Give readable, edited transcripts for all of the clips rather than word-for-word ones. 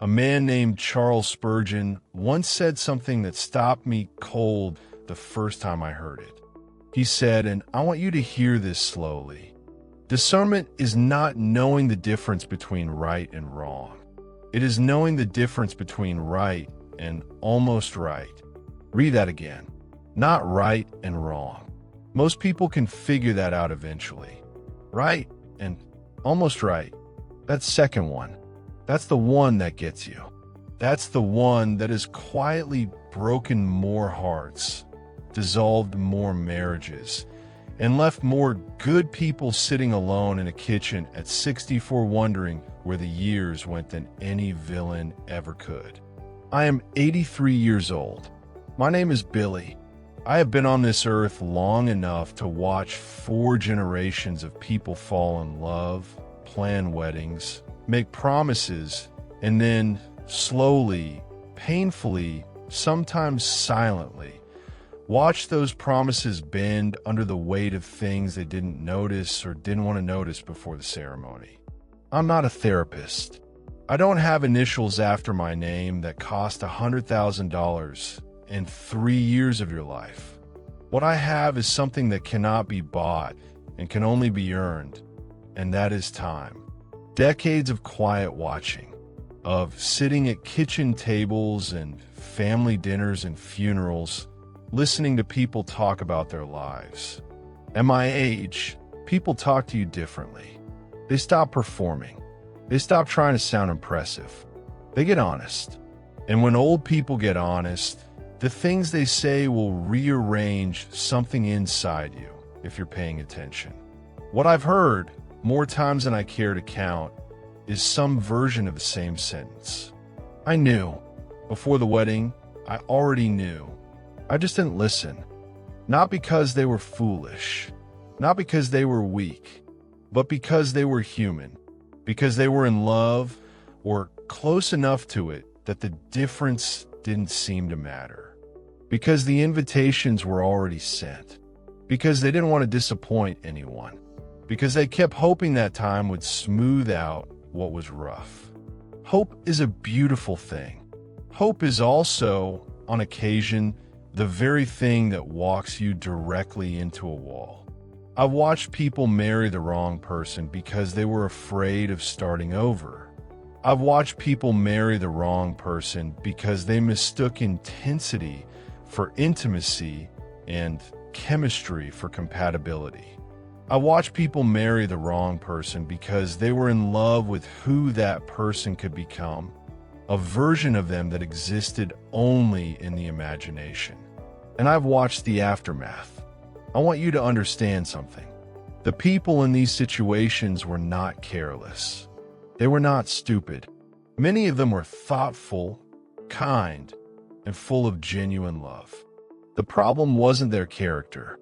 A man named Charles Spurgeon once said something that stopped me cold the first time I heard it. He said, and I want you to hear this slowly, discernment is not knowing the difference between right and wrong. It is knowing the difference between right and almost right. Read that again. Not right and wrong. Most people can figure that out eventually. Right and almost right. That second one. That's the one that gets you. That's the one that has quietly broken more hearts, dissolved more marriages, and left more good people sitting alone in a kitchen at 64 wondering where the years went than any villain ever could. I am 83 years old. My name is Billy. I have been on this earth long enough to watch 4 generations of people fall in love, plan weddings, make promises, and then slowly, painfully, sometimes silently, watch those promises bend under the weight of things they didn't notice or didn't want to notice before the ceremony. I'm not a therapist. I don't have initials after my name that cost $100,000 in 3 years of your life. What I have is something that cannot be bought and can only be earned, and that is time. Decades of quiet watching, of sitting at kitchen tables and family dinners and funerals, listening to people talk about their lives. At my age, people talk to you differently. They stop performing. They stop trying to sound impressive. They get honest. And when old people get honest, the things they say will rearrange something inside you if you're paying attention. What I've heard, more times than I care to count, is some version of the same sentence. I knew. Before the wedding, I already knew. I just didn't listen. Not because they were foolish. Not because they were weak. But because they were human. Because they were in love, or close enough to it that the difference didn't seem to matter. Because the invitations were already sent. Because they didn't want to disappoint anyone. Because they kept hoping that time would smooth out what was rough. Hope is a beautiful thing. Hope is also, on occasion, the very thing that walks you directly into a wall. I've watched people marry the wrong person because they were afraid of starting over. I've watched people marry the wrong person because they mistook intensity for intimacy and chemistry for compatibility. I watch people marry the wrong person because they were in love with who that person could become, a version of them that existed only in the imagination. And I've watched the aftermath. I want you to understand something. The people in these situations were not careless. They were not stupid. Many of them were thoughtful, kind, and full of genuine love. The problem wasn't their character.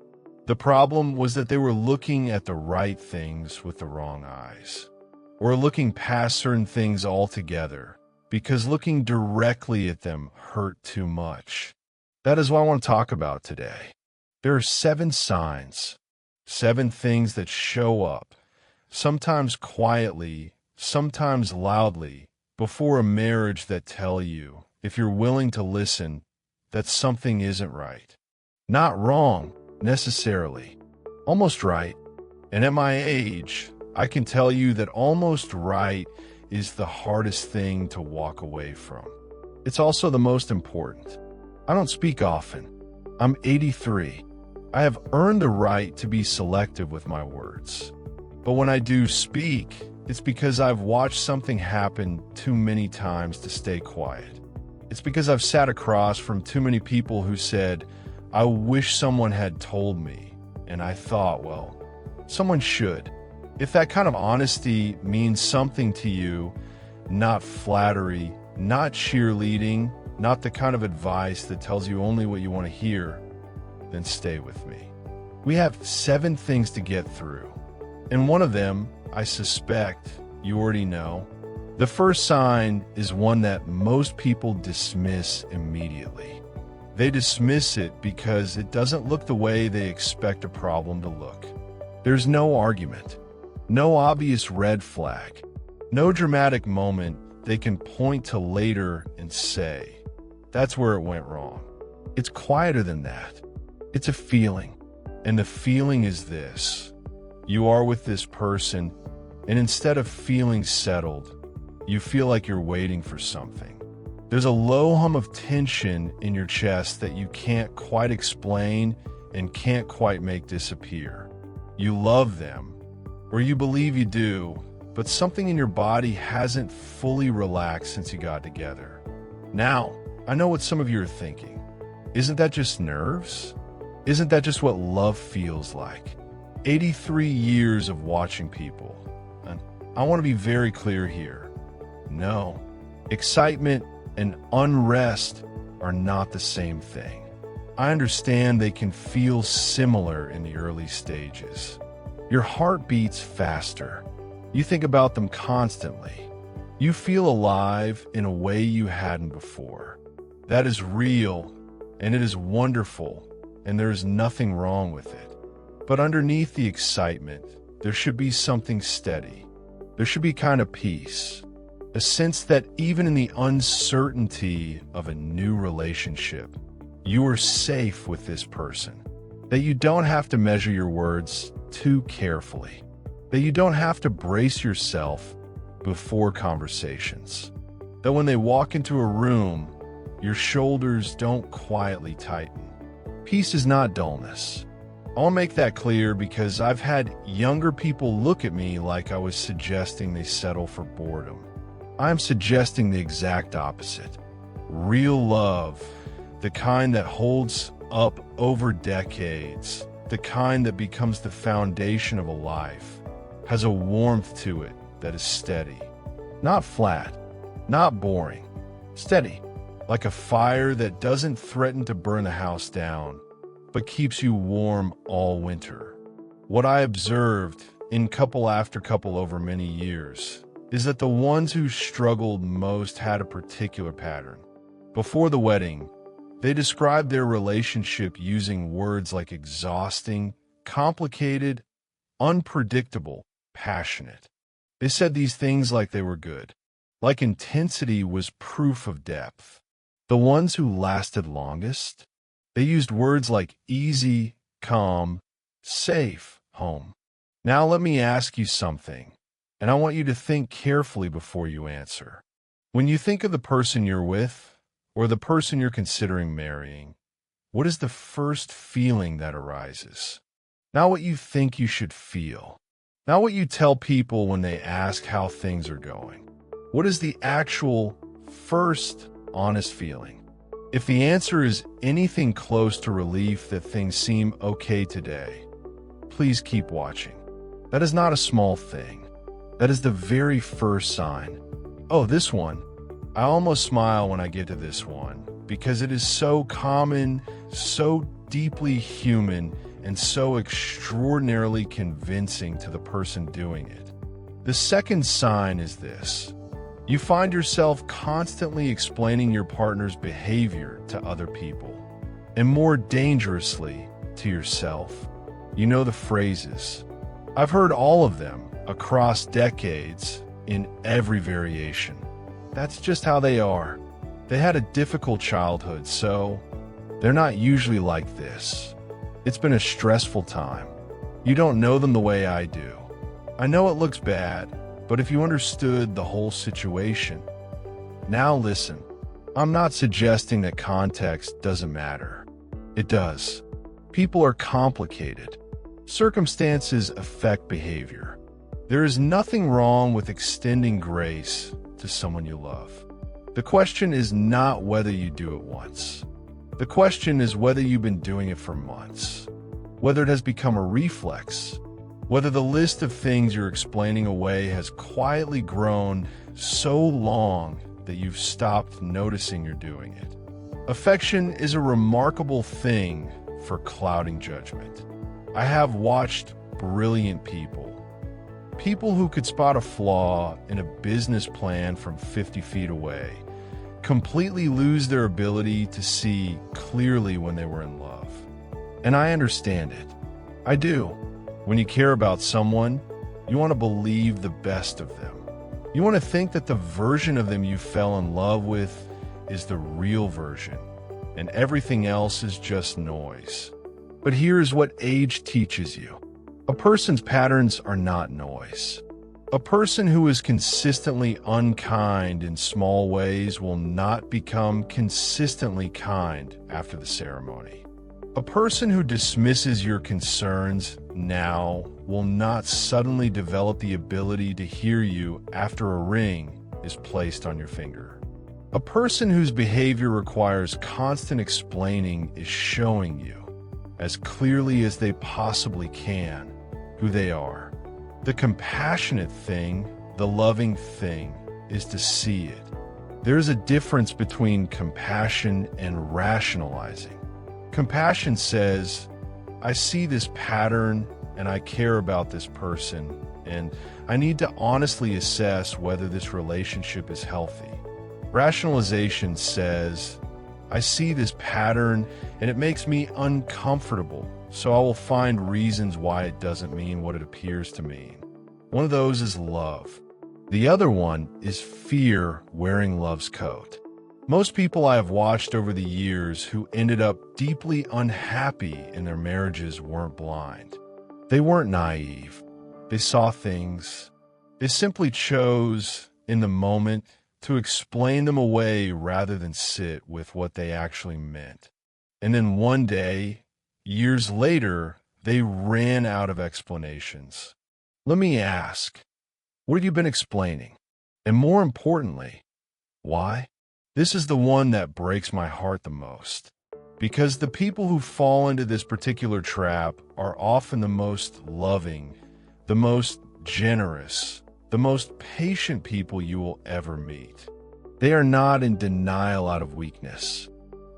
The problem was that they were looking at the right things with the wrong eyes, or looking past certain things altogether, because looking directly at them hurt too much. That is what I want to talk about today. There are 7 signs, 7 things that show up, sometimes quietly, sometimes loudly, before a marriage that tell you, if you're willing to listen, that something isn't right. Not wrong, necessarily. Almost right. And at my age, I can tell you that almost right is the hardest thing to walk away from. It's also the most important. I don't speak often. I'm 83. I have earned the right to be selective with my words. But when I do speak, it's because I've watched something happen too many times to stay quiet. It's because I've sat across from too many people who said, I wish someone had told me. And I thought, well, someone should. If that kind of honesty means something to you, not flattery, not cheerleading, not the kind of advice that tells you only what you want to hear, then stay with me. We have 7 things to get through. And one of them, I suspect, you already know. The first sign is one that most people dismiss immediately. They dismiss it because it doesn't look the way they expect a problem to look. There's no argument, no obvious red flag, no dramatic moment they can point to later and say, that's where it went wrong. It's quieter than that. It's a feeling. And the feeling is this. You are with this person, and instead of feeling settled, you feel like you're waiting for something. There's a low hum of tension in your chest that you can't quite explain and can't quite make disappear. You love them, or you believe you do, but something in your body hasn't fully relaxed since you got together. Now, I know what some of you are thinking. Isn't that just nerves? Isn't that just what love feels like? 83 years of watching people. And I want to be very clear here. No, excitement and unrest are not the same thing. I understand they can feel similar in the early stages. Your heart beats faster. You think about them constantly. You feel alive in a way you hadn't before. That is real, and it is wonderful, and there is nothing wrong with it. But underneath the excitement, there should be something steady. There should be kind of peace. A sense that even in the uncertainty of a new relationship, you are safe with this person. That you don't have to measure your words too carefully. That you don't have to brace yourself before conversations. That when they walk into a room, your shoulders don't quietly tighten. Peace is not dullness. I'll make that clear because I've had younger people look at me like I was suggesting they settle for boredom. I'm suggesting the exact opposite. Real love, the kind that holds up over decades, the kind that becomes the foundation of a life, has a warmth to it that is steady. Not flat, not boring, steady, like a fire that doesn't threaten to burn the house down, but keeps you warm all winter. What I observed in couple after couple over many years is that the ones who struggled most had a particular pattern. Before the wedding, they described their relationship using words like exhausting, complicated, unpredictable, passionate. They said these things like they were good, like intensity was proof of depth. The ones who lasted longest, they used words like easy, calm, safe, home. Now let me ask you something, and I want you to think carefully before you answer. When you think of the person you're with, or the person you're considering marrying, what is the first feeling that arises? Not what you think you should feel. Not what you tell people when they ask how things are going. What is the actual first honest feeling? If the answer is anything close to relief that things seem okay today, please keep watching. That is not a small thing. That is the very first sign. Oh, this one. I almost smile when I get to this one because it is so common, so deeply human, and so extraordinarily convincing to the person doing it. The second sign is this. You find yourself constantly explaining your partner's behavior to other people, and more dangerously, to yourself. You know the phrases. I've heard all of them across decades in every variation. That's just how they are. They had a difficult childhood, so they're not usually like this. It's been a stressful time. You don't know them the way I do. I know it looks bad, but if you understood the whole situation. Now listen, I'm not suggesting that context doesn't matter. It does. People are complicated. Circumstances affect behavior. There is nothing wrong with extending grace to someone you love. The question is not whether you do it once. The question is whether you've been doing it for months, whether it has become a reflex, whether the list of things you're explaining away has quietly grown so long that you've stopped noticing you're doing it. Affection is a remarkable thing for clouding judgment. I have watched brilliant people who could spot a flaw in a business plan from 50 feet away, completely lose their ability to see clearly when they were in love. And I understand it. I do. When you care about someone, you want to believe the best of them. You want to think that the version of them you fell in love with is the real version, and everything else is just noise. But here's what age teaches you. A person's patterns are not noise. A person who is consistently unkind in small ways will not become consistently kind after the ceremony. A person who dismisses your concerns now will not suddenly develop the ability to hear you after a ring is placed on your finger. A person whose behavior requires constant explaining is showing you, as clearly as they possibly can, who they are. The compassionate thing, the loving thing, is to see it. There is a difference between compassion and rationalizing. Compassion says, I see this pattern and I care about this person, and I need to honestly assess whether this relationship is healthy. Rationalization says, I see this pattern and it makes me uncomfortable, so I will find reasons why it doesn't mean what it appears to mean. One of those is love. The other one is fear wearing love's coat. Most people I have watched over the years who ended up deeply unhappy in their marriages weren't blind. They weren't naive. They saw things. They simply chose, in the moment, to explain them away rather than sit with what they actually meant. And then one day, years later, they ran out of explanations. Let me ask, what have you been explaining? And more importantly, why? This is the one that breaks my heart the most, because the people who fall into this particular trap are often the most loving, the most generous, the most patient people you will ever meet. They are not in denial out of weakness.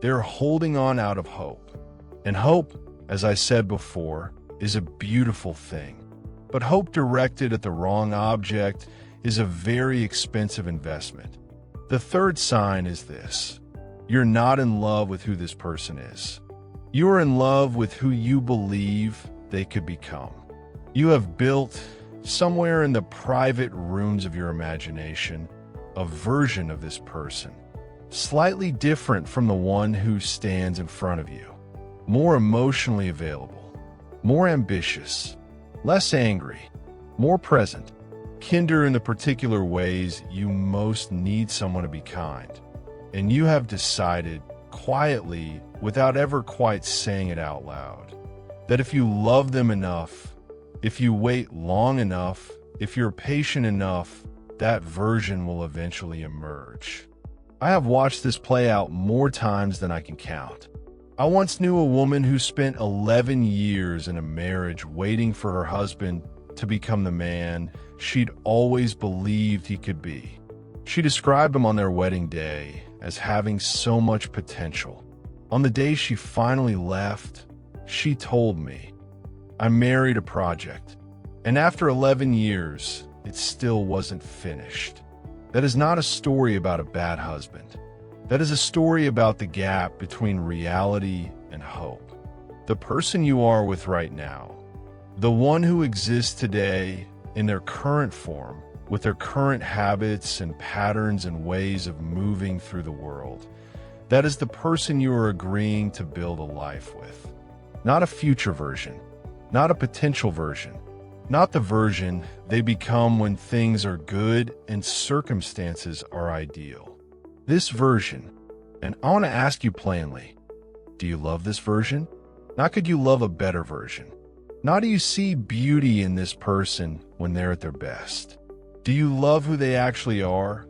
They're holding on out of hope. And hope, as I said before, is a beautiful thing. But hope directed at the wrong object is a very expensive investment. The third sign is this. You're not in love with who this person is. You are in love with who you believe they could become. You have built, somewhere in the private rooms of your imagination, a version of this person, slightly different from the one who stands in front of you. More emotionally available, more ambitious, less angry, more present, kinder in the particular ways you most need someone to be kind. And you have decided, quietly, without ever quite saying it out loud, that if you love them enough, if you wait long enough, if you're patient enough, that version will eventually emerge. I have watched this play out more times than I can count. I once knew a woman who spent 11 years in a marriage waiting for her husband to become the man she'd always believed he could be. She described him on their wedding day as having so much potential. On the day she finally left, she told me, I married a project, and after 11 years, it still wasn't finished. That is not a story about a bad husband. That is a story about the gap between reality and hope. The person you are with right now, the one who exists today in their current form, with their current habits and patterns and ways of moving through the world, that is the person you are agreeing to build a life with. Not a future version, not a potential version, not the version they become when things are good and circumstances are ideal. This version, and I want to ask you plainly, do you love this version? Not could you love a better version? Not do you see beauty in this person when they're at their best? Do you love who they actually are?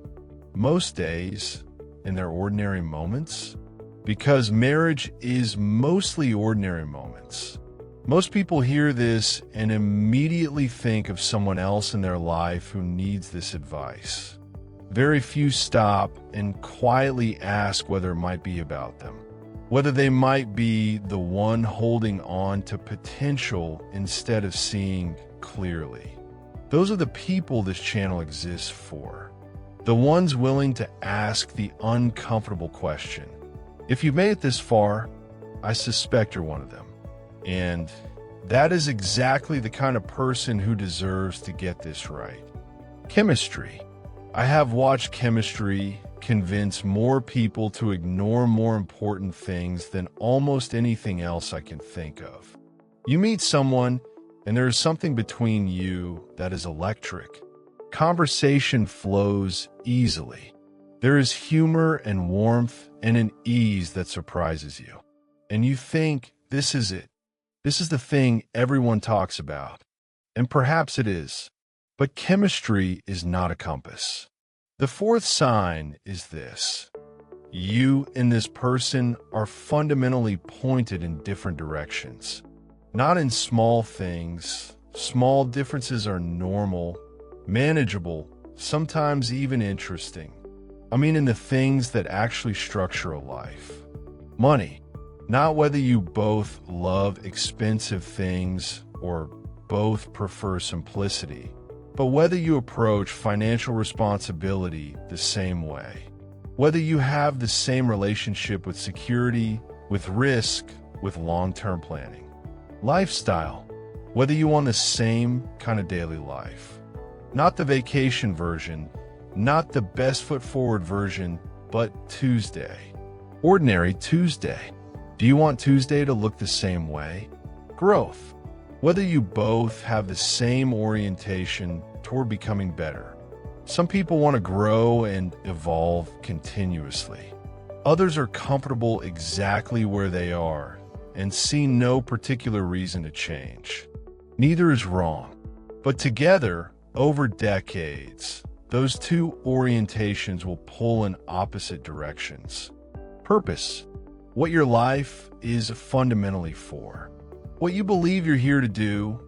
Most days, in their ordinary moments? Because marriage is mostly ordinary moments. Most people hear this and immediately think of someone else in their life who needs this advice. Very few stop and quietly ask whether it might be about them, whether they might be the one holding on to potential instead of seeing clearly. Those are the people this channel exists for, the ones willing to ask the uncomfortable question. If you've made it this far, I suspect you're one of them. And that is exactly the kind of person who deserves to get this right. Chemistry. I have watched chemistry convince more people to ignore more important things than almost anything else I can think of. You meet someone, and there is something between you that is electric. Conversation flows easily. There is humor and warmth and an ease that surprises you. And you think, this is it. This is the thing everyone talks about. And perhaps it is. But chemistry is not a compass. The fourth sign is this. You and this person are fundamentally pointed in different directions. Not in small things. Small differences are normal, manageable, sometimes even interesting. I mean in the things that actually structure a life. Money. Not whether you both love expensive things or both prefer simplicity, but whether you approach financial responsibility the same way. Whether you have the same relationship with security, with risk, with long-term planning. Lifestyle. Whether you want the same kind of daily life. Not the vacation version, not the best foot forward version, but Tuesday. Ordinary Tuesday. Do you want Tuesday to look the same way? Growth. Whether you both have the same orientation toward becoming better. Some people want to grow and evolve continuously. Others are comfortable exactly where they are and see no particular reason to change. Neither is wrong. But together, over decades, those two orientations will pull in opposite directions. Purpose. What your life is fundamentally for. What you believe you're here to do,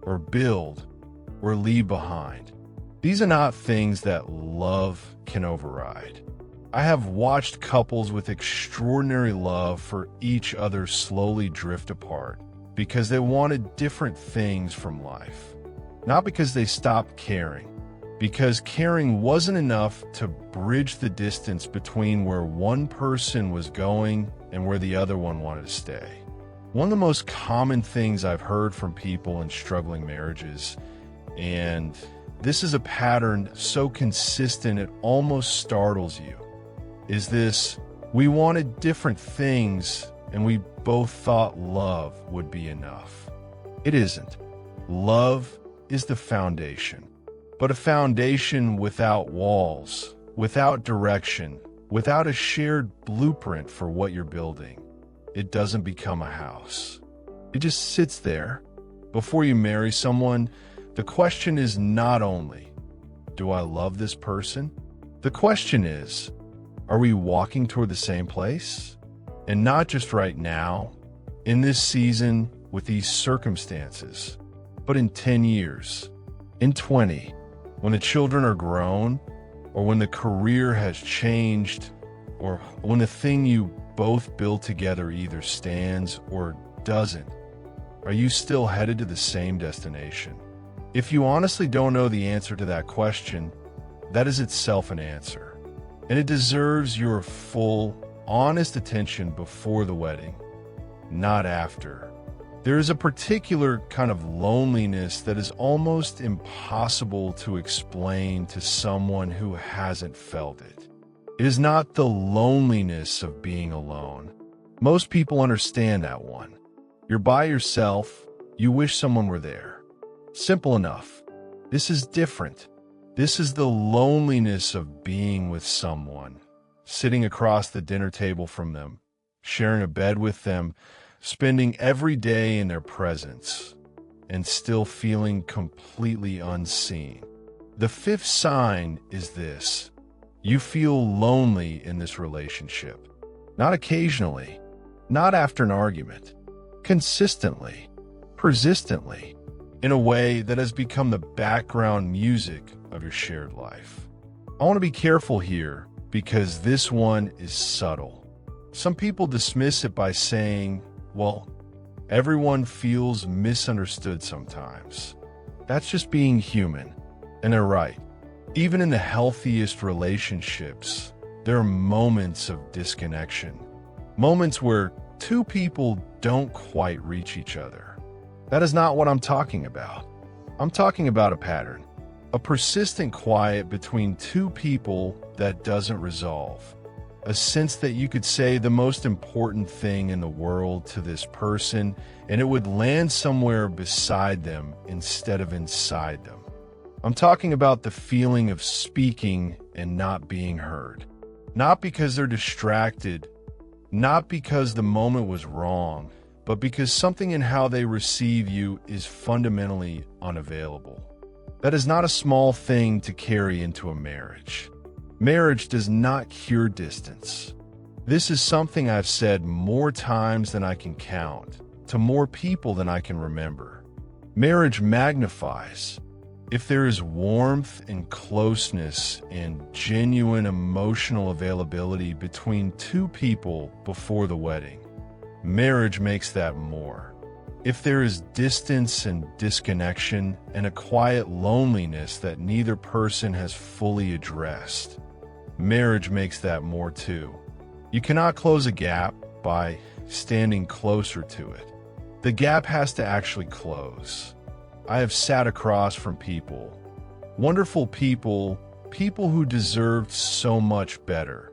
or build, or leave behind. These are not things that love can override. I have watched couples with extraordinary love for each other slowly drift apart because they wanted different things from life. Not because they stopped caring, because caring wasn't enough to bridge the distance between where one person was going and where the other one wanted to stay. One of the most common things I've heard from people in struggling marriages, and this is a pattern so consistent it almost startles you, is this: we wanted different things and we both thought love would be enough. It isn't. Love is the foundation. But a foundation without walls, without direction, without a shared blueprint for what you're building, it doesn't become a house. It just sits there. Before you marry someone, the question is not only, do I love this person? The question is, are we walking toward the same place? And not just right now, in this season, with these circumstances, but in 10 years, in 20, when the children are grown, or when the career has changed, or when the thing you both build together either stands or doesn't, are you still headed to the same destination? If you honestly don't know the answer to that question, that is itself an answer. And it deserves your full, honest attention before the wedding, not after. There is a particular kind of loneliness that is almost impossible to explain to someone who hasn't felt it. It is not the loneliness of being alone. Most people understand that one. You're by yourself, you wish someone were there. Simple enough. This is different. This is the loneliness of being with someone, sitting across the dinner table from them, sharing a bed with them, spending every day in their presence, and still feeling completely unseen. The fifth sign is this: you feel lonely in this relationship. Not occasionally, not after an argument, consistently, persistently, in a way that has become the background music of your shared life. I want to be careful here because this one is subtle. Some people dismiss it by saying, well, everyone feels misunderstood sometimes. That's just being human. And they're right. Even in the healthiest relationships, there are moments of disconnection. Moments where two people don't quite reach each other. That is not what I'm talking about. I'm talking about a pattern. A persistent quiet between two people that doesn't resolve. A sense that you could say the most important thing in the world to this person and it would land somewhere beside them instead of inside them. I'm talking about the feeling of speaking and not being heard. Not because they're distracted, not because the moment was wrong, but because something in how they receive you is fundamentally unavailable. That is not a small thing to carry into a marriage. Marriage does not cure distance. This is something I've said more times than I can count, to more people than I can remember. Marriage magnifies. If there is warmth and closeness and genuine emotional availability between two people before the wedding, marriage makes that more. If there is distance and disconnection and a quiet loneliness that neither person has fully addressed, marriage makes that more too. You cannot close a gap by standing closer to it. The gap has to actually close. I have sat across from people, wonderful people, people who deserved so much better,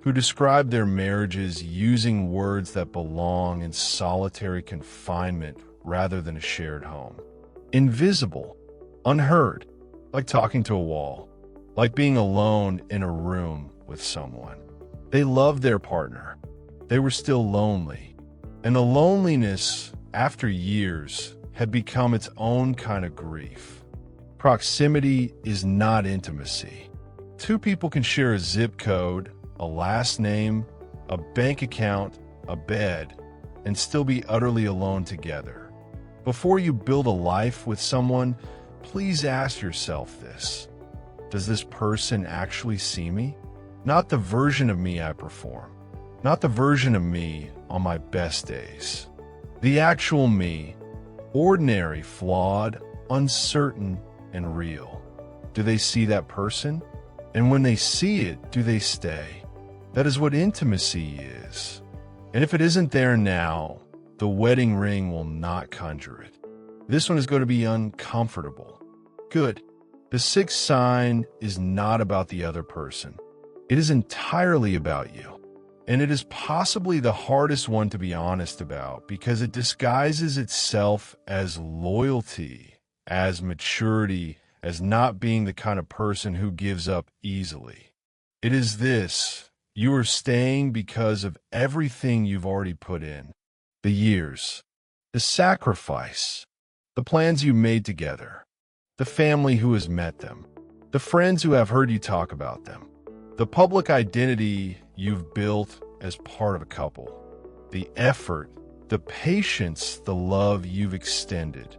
who described their marriages using words that belong in solitary confinement rather than a shared home. Invisible, unheard, like talking to a wall, like being alone in a room with someone. They loved their partner. They were still lonely. And the loneliness, after years, had become its own kind of grief. Proximity is not intimacy. Two people can share a zip code, a last name, a bank account, a bed, and still be utterly alone together. Before you build a life with someone, please ask yourself this. Does this person actually see me? Not the version of me I perform. Not the version of me on my best days. The actual me. Ordinary, flawed, uncertain, and real. Do they see that person? And when they see it, do they stay? That is what intimacy is. And if it isn't there now, the wedding ring will not conjure it. This one is going to be uncomfortable. Good. The sixth sign is not about the other person. It is entirely about you. And it is possibly the hardest one to be honest about because it disguises itself as loyalty, as maturity, as not being the kind of person who gives up easily. It is this: you are staying because of everything you've already put in. The years, the sacrifice, the plans you made together, the family who has met them, the friends who have heard you talk about them, the public identity you've built as part of a couple, the effort, the patience, the love you've extended,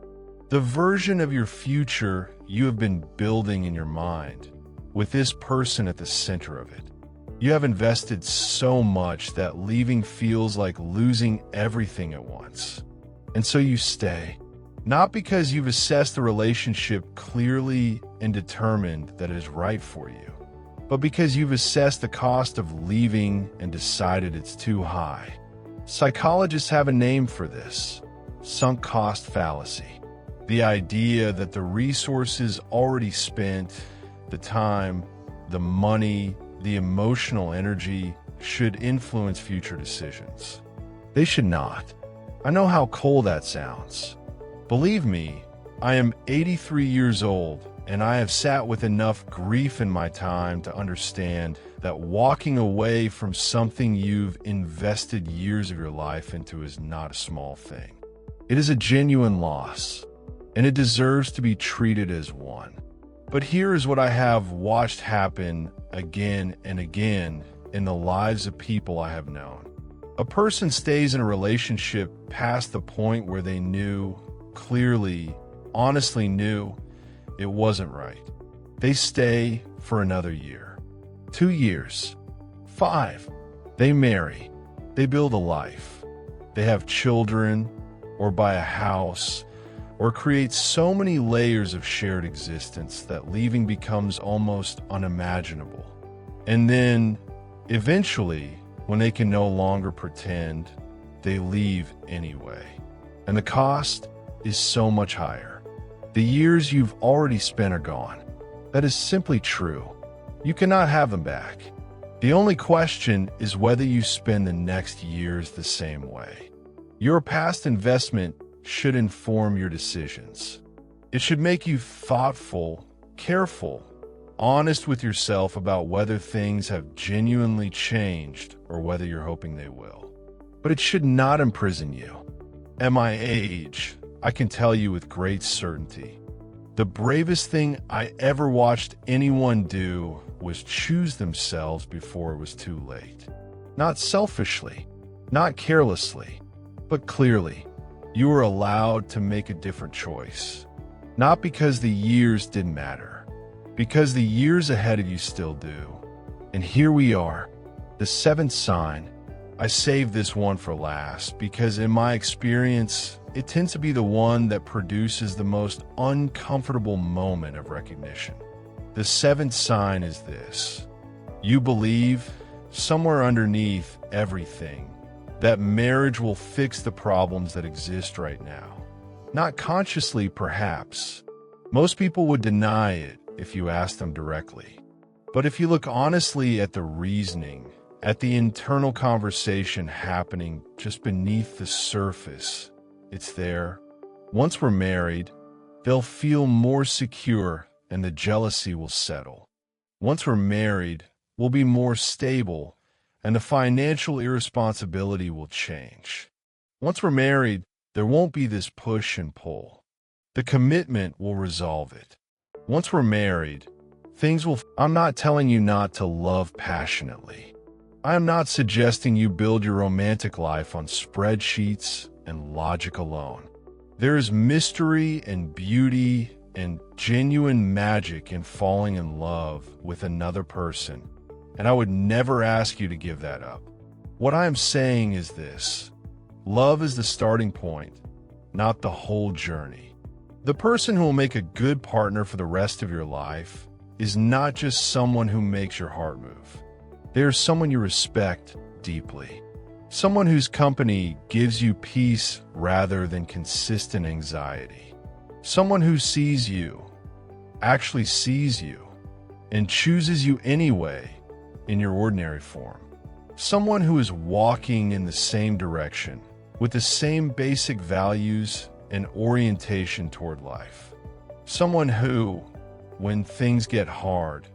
the version of your future you have been building in your mind, with this person at the center of it. You have invested so much that leaving feels like losing everything at once. And so you stay, not because you've assessed the relationship clearly and determined that it is right for you, but because you've assessed the cost of leaving and decided it's too high. Psychologists have a name for this: sunk cost fallacy. The idea that the resources already spent, the time, the money, the emotional energy should influence future decisions. They should not. I know how cold that sounds. Believe me, I am 83 years old, and I have sat with enough grief in my time to understand that walking away from something you've invested years of your life into is not a small thing. It is a genuine loss, and it deserves to be treated as one. But here is what I have watched happen again and again in the lives of people I have known. A person stays in a relationship past the point where they knew, clearly, honestly knew, it wasn't right. They stay for another year, 2 years, 5. They marry. They build a life. They have children, or buy a house, or create so many layers of shared existence that leaving becomes almost unimaginable. And then, eventually, when they can no longer pretend, they leave anyway. And the cost is so much higher. The years you've already spent are gone. That is simply true. You cannot have them back. The only question is whether you spend the next years the same way. Your past investment should inform your decisions. It should make you thoughtful, careful, honest with yourself about whether things have genuinely changed or whether you're hoping they will. But it should not imprison you. At my age, I can tell you with great certainty, the bravest thing I ever watched anyone do was choose themselves before it was too late. Not selfishly, not carelessly, but clearly. You were allowed to make a different choice. Not because the years didn't matter, because the years ahead of you still do. And here we are, the seventh sign. I saved this one for last because in my experience, it tends to be the one that produces the most uncomfortable moment of recognition. The seventh sign is this. You believe, somewhere underneath everything, that marriage will fix the problems that exist right now. Not consciously, perhaps. Most people would deny it if you asked them directly. But if you look honestly at the reasoning, at the internal conversation happening just beneath the surface, it's there. Once we're married, they'll feel more secure and the jealousy will settle. Once we're married, we'll be more stable and the financial irresponsibility will change. Once we're married, there won't be this push and pull. The commitment will resolve it. Once we're married, things will... I'm not telling you not to love passionately. I am not suggesting you build your romantic life on spreadsheets and logic alone. There is mystery and beauty and genuine magic in falling in love with another person, and I would never ask you to give that up. What I am saying is this. Love is the starting point, not the whole journey. The person who will make a good partner for the rest of your life is not just someone who makes your heart move. They are someone you respect deeply. Someone whose company gives you peace rather than consistent anxiety. Someone who sees you, actually sees you, and chooses you anyway in your ordinary form. Someone who is walking in the same direction, with the same basic values and orientation toward life. Someone who, when things get hard,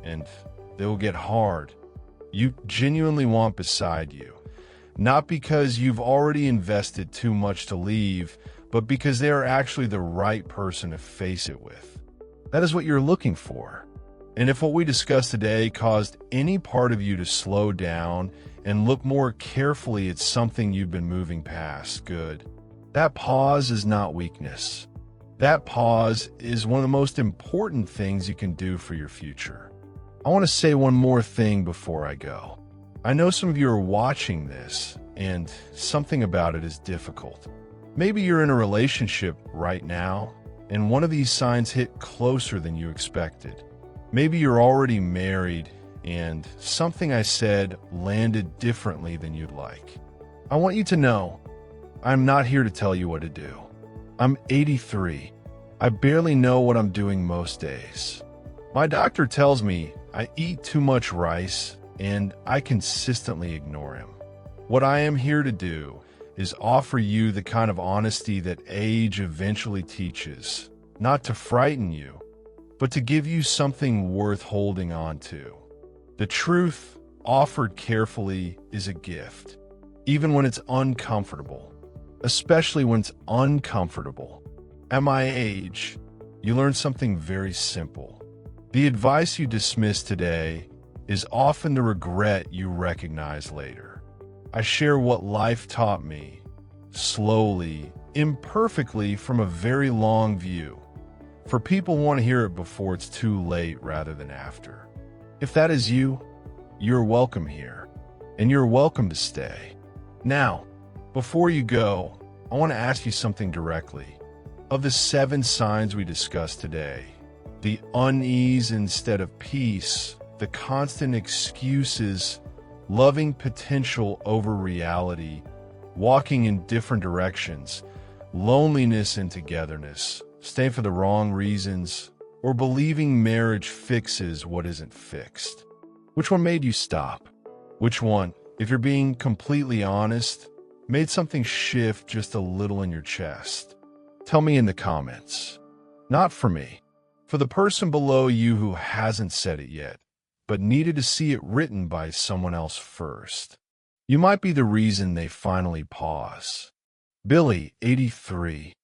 and they'll get hard, you genuinely want beside you. Not because you've already invested too much to leave, but because they are actually the right person to face it with. That is what you're looking for. And if what we discussed today caused any part of you to slow down and look more carefully at something you've been moving past, good. That pause is not weakness. That pause is one of the most important things you can do for your future. I want to say one more thing before I go. I know some of you are watching this, and something about it is difficult. Maybe you're in a relationship right now, and one of these signs hit closer than you expected. Maybe you're already married, and something I said landed differently than you'd like. I want you to know, I'm not here to tell you what to do. I'm 83. I barely know what I'm doing most days. My doctor tells me I eat too much rice, and I consistently ignore him. What I am here to do is offer you the kind of honesty that age eventually teaches, not to frighten you, but to give you something worth holding on to. The truth, offered carefully, is a gift, even when it's uncomfortable, especially when it's uncomfortable. At my age, you learn something very simple. The advice you dismiss today is often the regret you recognize later. I share what life taught me, slowly, imperfectly, from a very long view. For people who want to hear it before it's too late rather than after. If that is you, you're welcome here, and you're welcome to stay. Now, before you go, I want to ask you something directly. Of the 7 signs we discussed today, the unease instead of peace, the constant excuses, loving potential over reality, walking in different directions, loneliness and togetherness, staying for the wrong reasons, or believing marriage fixes what isn't fixed? Which one made you stop? Which one, if you're being completely honest, made something shift just a little in your chest? Tell me in the comments. Not for me, for the person below you who hasn't said it yet, but needed to see it written by someone else first. You might be the reason they finally pause. Billy, 83.